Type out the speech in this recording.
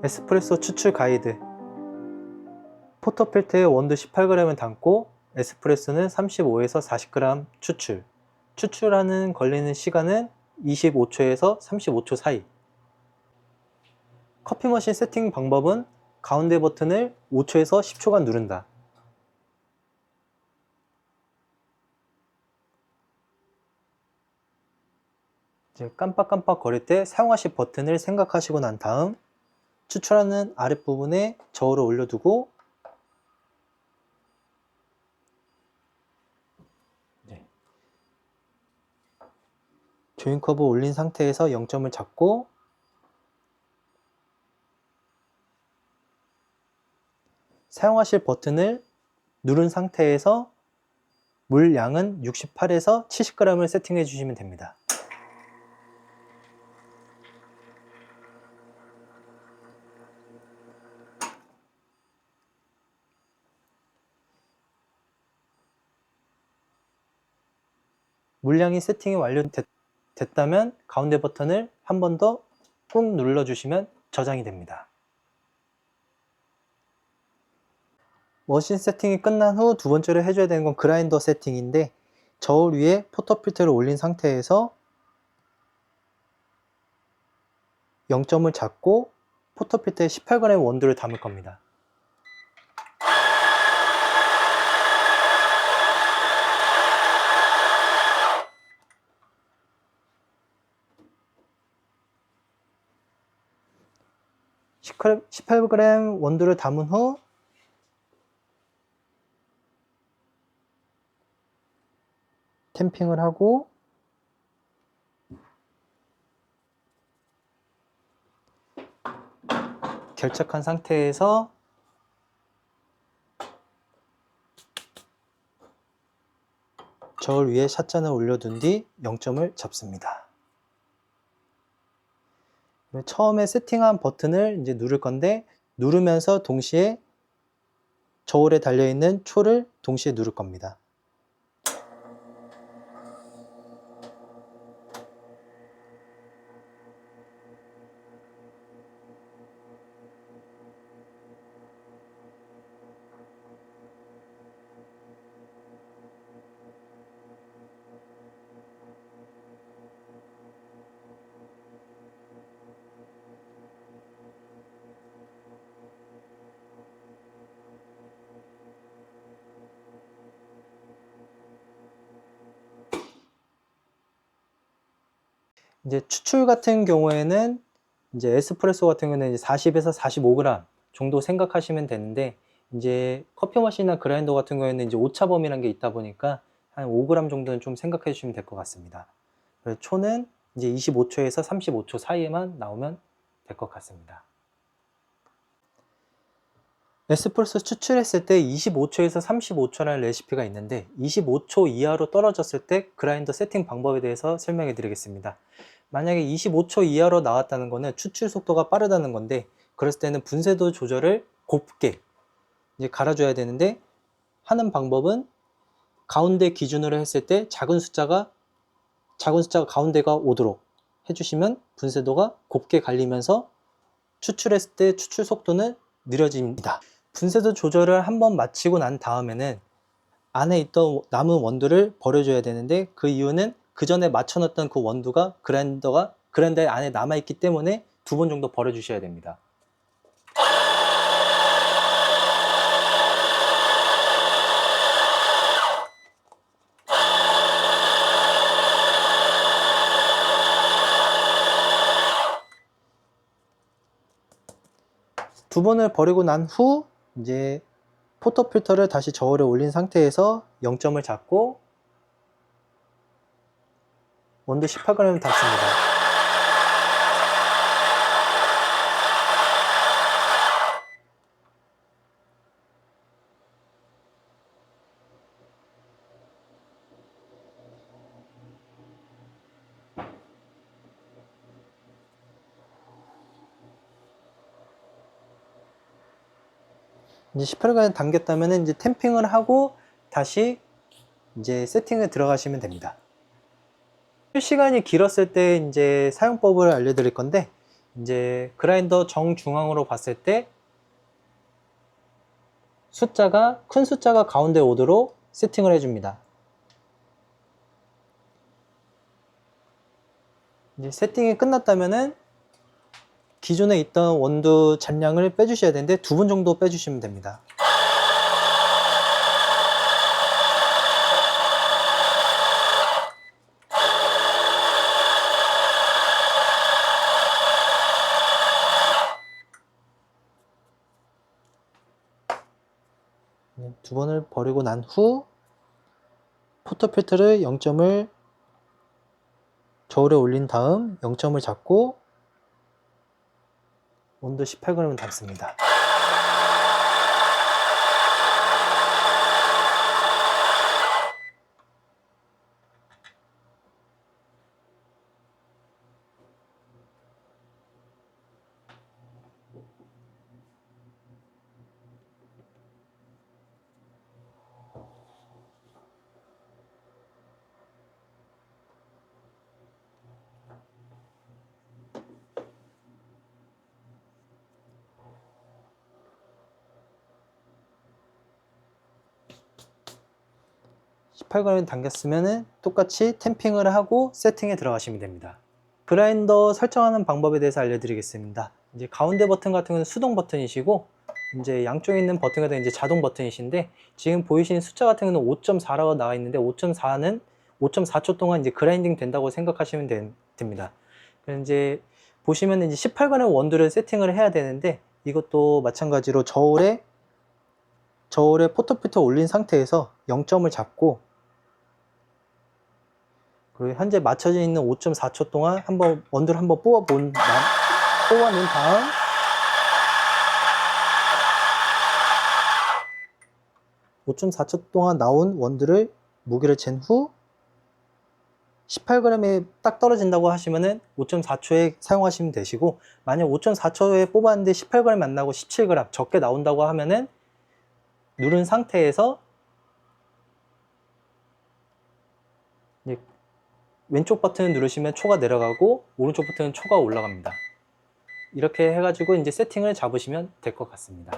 에스프레소 추출 가이드. 포터필터에 원두 18g을 담고 에스프레소는 35에서 40g 추출. 추출하는 걸리는 시간은 25초에서 35초 사이. 커피 머신 세팅 방법은 가운데 버튼을 5초에서 10초간 누른다. 이제 깜빡깜빡 거릴 때 사용하실 버튼을 생각하시고 난 다음 추출하는 아랫부분에 저울을 올려두고 조인 커브 올린 상태에서 0점을 잡고 사용하실 버튼을 누른 상태에서 물 양은 68에서 70g을 세팅해 주시면 됩니다. 물량이 세팅이 완료됐다면 가운데 버튼을 한 번 더 꾹 눌러주시면 저장이 됩니다. 머신 세팅이 끝난 후 두 번째로 해줘야 되는 건 그라인더 세팅인데 저울 위에 포터필터를 올린 상태에서 0점을 잡고 포터필터에 18g 원두를 담을 겁니다. (18g) 원두를 담은 후 탬핑을 하고 결착한 상태에서 저울 위에 샷잔을 올려둔 뒤 0점을 잡습니다. 처음에 세팅한 버튼을 이제 누를 건데 누르면서 동시에 저울에 달려있는 초를 동시에 누를 겁니다. 이제 추출 같은 경우에는 이제 에스프레소 같은 경우는 이제 40에서 45g 정도 생각하시면 되는데 이제 커피 머신이나 그라인더 같은 경우에는 이제 오차범위라는 게 있다 보니까 한 5g 정도는 좀 생각해 주시면 될 것 같습니다. 그래서 초는 이제 25초에서 35초 사이에만 나오면 될 것 같습니다. 에스프레소 추출했을 때 25초에서 35초라는 레시피가 있는데 25초 이하로 떨어졌을 때 그라인더 세팅 방법에 대해서 설명해 드리겠습니다. 만약에 25초 이하로 나왔다는 것은 추출 속도가 빠르다는 건데 그랬을 때는 분쇄도 조절을 곱게 이제 갈아줘야 되는데 하는 방법은 가운데 기준으로 했을 때 작은 숫자가 가운데가 오도록 해주시면 분쇄도가 곱게 갈리면서 추출했을 때 추출 속도는 느려집니다. 분쇄도 조절을 한번 마치고 난 다음에는 안에 있던 남은 원두를 버려줘야 되는데 그 이유는 그 전에 맞춰놨던 그 원두가 그라인더 안에 남아있기 때문에 2번 정도 버려주셔야 됩니다. 두 번을 버리고 난 후 이제 포터필터를 다시 저울에 올린 상태에서 0점을 잡고 원두 18g을 담습니다. 이제 18g 담겼다면 이제 탬핑을 하고 다시 이제 세팅을 들어가시면 됩니다. 시간이 길었을 때 이제 사용법을 알려드릴 건데 이제 그라인더 정중앙으로 봤을 때 큰 숫자가 가운데 오도록 세팅을 해줍니다. 이제 세팅이 끝났다면은 기존에 있던 원두 잔량을 빼주셔야 되는데 2번 정도 빼주시면 됩니다. 네, 2번을 버리고 난 후 포터필터를 0점을 저울에 올린 다음 0점을 잡고 온도 18g을 담습니다. (18g) 당겼으면 똑같이 탬핑을 하고 세팅에 들어가시면 됩니다. 그라인더 설정하는 방법에 대해서 알려드리겠습니다. 이제 가운데 버튼 같은 경우는 수동 버튼이시고, 이제 양쪽에 있는 버튼 같은 경우는 이제 자동 버튼이신데, 지금 보이시는 숫자 같은 경우는 5.4라고 나와 있는데 5.4는 5.4초 동안 이제 그라인딩 된다고 생각하시면 됩니다. 그럼 이제 보시면 이제 18g 원두를 세팅을 해야 되는데, 이것도 마찬가지로 저울에 포터필터 올린 상태에서 0점을 잡고, 그리고 현재 맞춰져 있는 5.4초 동안 원두를 한번 뽑아놓은 다음 5.4초 동안 나온 원두를 무게를 잰 후 18g에 딱 떨어진다고 하시면은 5.4초에 사용하시면 되시고, 만약 5.4초에 뽑았는데 18g 안 나고 17g 적게 나온다고 하면은 누른 상태에서 왼쪽 버튼을 누르시면 초가 내려가고 오른쪽 버튼은 초가 올라갑니다. 이렇게 해가지고 이제 세팅을 잡으시면 될 것 같습니다.